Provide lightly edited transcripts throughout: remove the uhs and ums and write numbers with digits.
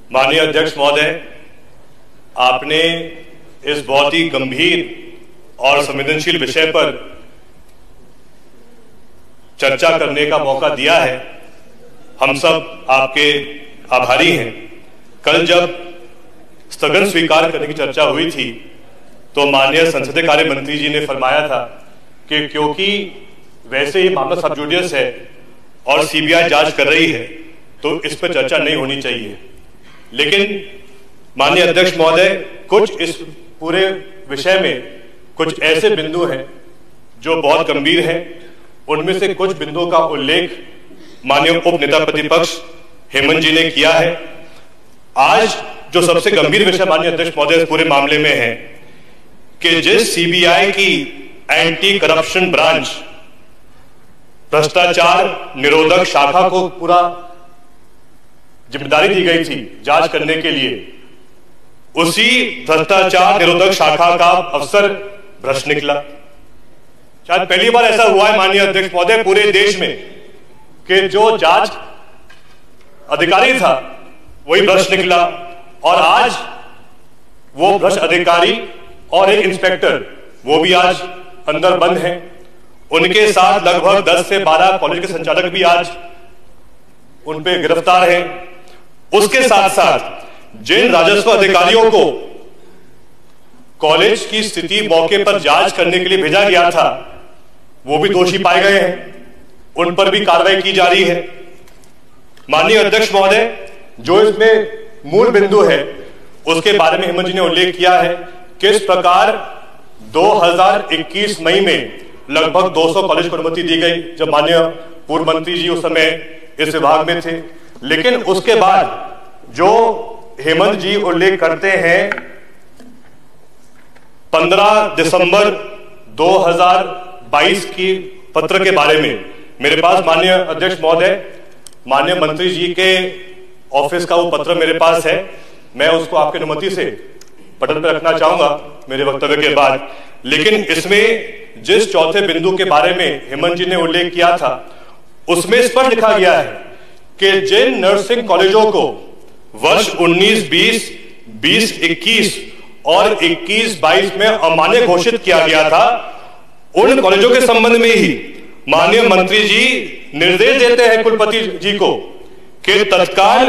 माननीय अध्यक्ष महोदय, आपने इस बहुत ही गंभीर और संवेदनशील विषय पर चर्चा करने का मौका दिया है। हम सब आपके आभारी हैं। कल जब स्थगन स्वीकार करने की चर्चा हुई थी तो माननीय संसदीय कार्य मंत्री जी ने फरमाया था कि क्योंकि वैसे ही मामला सब जुडिशियल है और सीबीआई जांच कर रही है तो इस पर चर्चा नहीं होनी चाहिए। लेकिन माननीय अध्यक्ष महोदय, कुछ इस पूरे विषय में कुछ ऐसे बिंदु हैं जो बहुत गंभीर हैं। उनमें से कुछ बिंदुओं का उल्लेख माननीय उप नेता प्रतिपक्ष हेमंत जी ने किया है। आज जो सबसे गंभीर विषय माननीय अध्यक्ष महोदय इस पूरे मामले में है कि जिस सीबीआई की एंटी करप्शन ब्रांच भ्रष्टाचार निरोधक शाखा को पूरा जिम्मेदारी दी गई थी जांच करने के लिए, उसी भ्रष्टाचार निरोधक शाखा का अफसर भ्रष्ट निकला। शायद पहली बार ऐसा हुआ है माननीय अध्यक्ष महोदय पूरे देश में कि जो जांच अधिकारी था वही भ्रष्ट निकला, और आज वो भ्रष्ट अधिकारी और एक इंस्पेक्टर वो भी आज अंदर बंद हैं। उनके साथ लगभग 10 से 12 कॉलेज के संचालक भी आज उन पे गिरफ्तार हैं। उसके साथ साथ जिन राजस्व अधिकारियों को कॉलेज की स्थिति मौके पर जांच करने के लिए भेजा गया था वो भी दोषी पाए गए हैं, उन पर भी कार्रवाई की जा रही है। माननीय अध्यक्ष महोदय, जो इसमें मूल बिंदु है उसके बारे में हेमंत जी ने उल्लेख किया है। किस प्रकार 2021 मई में लगभग 200 कॉलेज को अनुमति दी गई जब माननीय पूर्व मंत्री जी उस समय इस विभाग में थे। लेकिन उसके बाद जो हेमंत जी उल्लेख करते हैं 15 दिसंबर 2022 की पत्र के बारे में, मेरे पास माननीय अध्यक्ष महोदय माननीय मंत्री जी के ऑफिस का वो पत्र मेरे पास है। मैं उसको आपकी अनुमति से पटल पर रखना चाहूंगा मेरे वक्तव्य के बाद। लेकिन इसमें जिस चौथे बिंदु के बारे में हेमंत जी ने उल्लेख किया था उसमें स्पष्ट लिखा गया है कि जिन नर्सिंग कॉलेजों को वर्ष 19-20, 20-21 और 21-22 में अमान्य घोषित किया गया था, उन कॉलेजों के संबंध में ही माननीय मंत्री जी निर्देश देते हैं कुलपति जी को कि तत्काल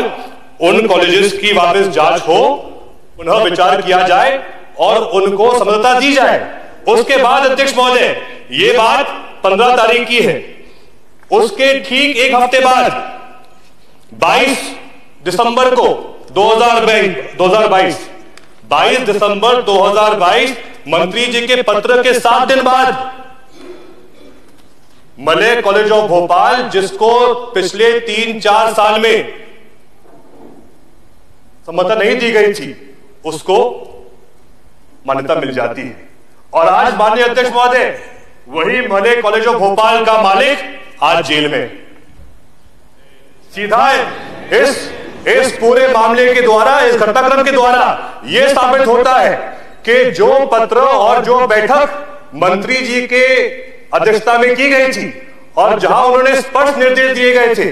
उन कॉलेजेस की वापस जांच हो, पुनः विचार किया जाए और उनको समझौता दी जाए। उसके बाद अध्यक्ष महोदय, ये बात 15 तारीख की है, उसके ठीक एक हफ्ते बाद 22 दिसंबर को 2022 22 दिसंबर 2022 मंत्री जी के पत्र के 7 दिन बाद मलय कॉलेज ऑफ भोपाल, जिसको पिछले 3-4 साल में समझौता नहीं दी गई थी, उसको मान्यता मिल जाती है। और आज माननीय अध्यक्ष महोदय, वही मलय कॉलेज ऑफ भोपाल का मालिक आज जेल में। सीधा इस पूरे मामले के द्वारा, इस घटनाक्रम के द्वारा यह साबित होता है कि जो पत्र और जो बैठक मंत्री जी के अध्यक्षता में की गई थी और जहां उन्होंने स्पष्ट निर्देश दिए गए थे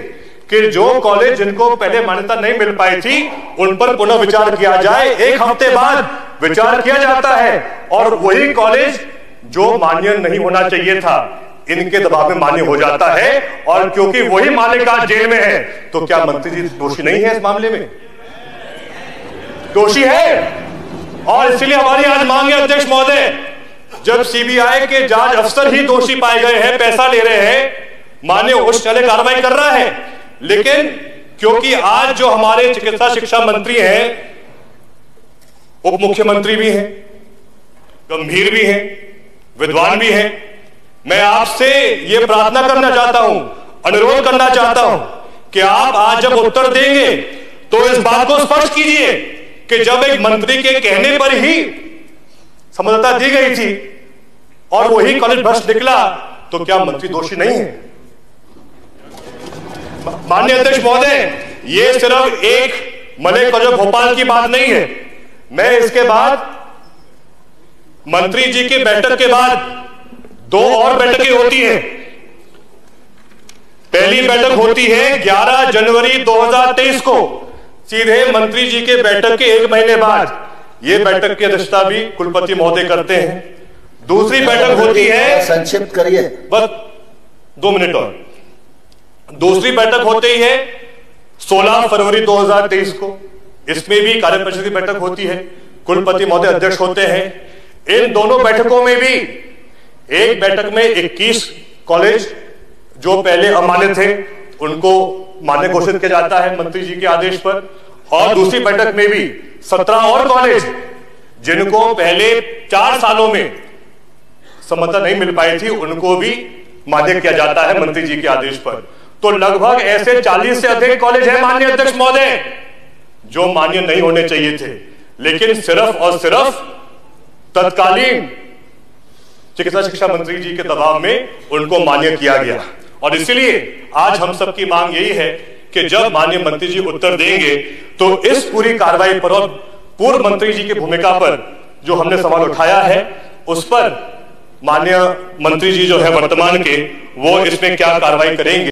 कि जो कॉलेज जिनको पहले मान्यता नहीं मिल पाई थी उन पर पुनः विचार किया जाए, एक हफ्ते बाद विचार किया जाता है और वही कॉलेज जो मान्य नहीं होना चाहिए था इनके दबाव में मान्य हो जाता है। और क्योंकि वही मालिक आज जेल में है तो क्या मंत्री जी दोषी नहीं है? इस मामले में दोषी है। और इसलिए हमारी आज मांग है अध्यक्ष महोदय, जब सीबीआई के जांच अफसर ही दोषी पाए गए हैं, पैसा ले रहे हैं, माननीय उच्च न्यायालय कार्रवाई कर रहा है, लेकिन क्योंकि आज जो हमारे चिकित्सा शिक्षा मंत्री हैं, उप मुख्यमंत्री भी हैं, गंभीर भी हैं, विद्वान भी हैं, मैं आपसे यह प्रार्थना करना चाहता हूं, अनुरोध करना चाहता हूं कि आप आज जब उत्तर देंगे तो इस बात को स्पष्ट कीजिए कि जब एक मंत्री के कहने पर ही समझौता दी गई थी और वही कॉलेज भ्रष्ट निकला तो क्या मंत्री दोषी नहीं है? माननीय अध्यक्ष महोदय, यह सिर्फ एक मलय कॉलेज ऑफ भोपाल की बात नहीं है। मैं इसके बाद मंत्री जी की बैठक के बाद 2 और बैठकें होती हैं। पहली बैठक होती है 11 जनवरी 2023 को, सीधे मंत्री जी के बैठक के 1 महीने बाद ये बैठक की अध्यक्षता भी कुलपति महोदय करते हैं। दूसरी बैठक होती है, संक्षिप्त करिए, बस 2 मिनट और। दूसरी बैठक होती है 16 फरवरी 2023 को, इसमें भी कार्य परिषद की बैठक होती है, कुलपति महोदय अध्यक्ष होते हैं। इन दोनों बैठकों में भी एक बैठक में 21 कॉलेज जो पहले अमान्य थे उनको मान्य घोषित किया जाता है मंत्री जी के आदेश पर, और दूसरी बैठक में भी 17 और कॉलेज जिनको पहले 4 सालों में सम्मति नहीं मिल पाई थी उनको भी मान्य किया जाता है मंत्री जी के आदेश पर। तो लगभग ऐसे 40 से अधिक कॉलेज हैं माननीय अध्यक्ष महोदय जो मान्य नहीं होने चाहिए थे, लेकिन सिर्फ और सिर्फ तत्कालीन चिकित्सा शिक्षा मंत्री जी के दबाव में उनको मान्य किया गया। और इसलिए आज हम सबकी मांग यही है कि जब माननीय मंत्री जी उत्तर देंगे तो इस पूरी कार्रवाई पर और पूर्व मंत्री जी की भूमिका पर जो हमने सवाल उठाया है उस पर माननीय मंत्री जी जो है वर्तमान के, वो इसमें क्या कार्रवाई करेंगे।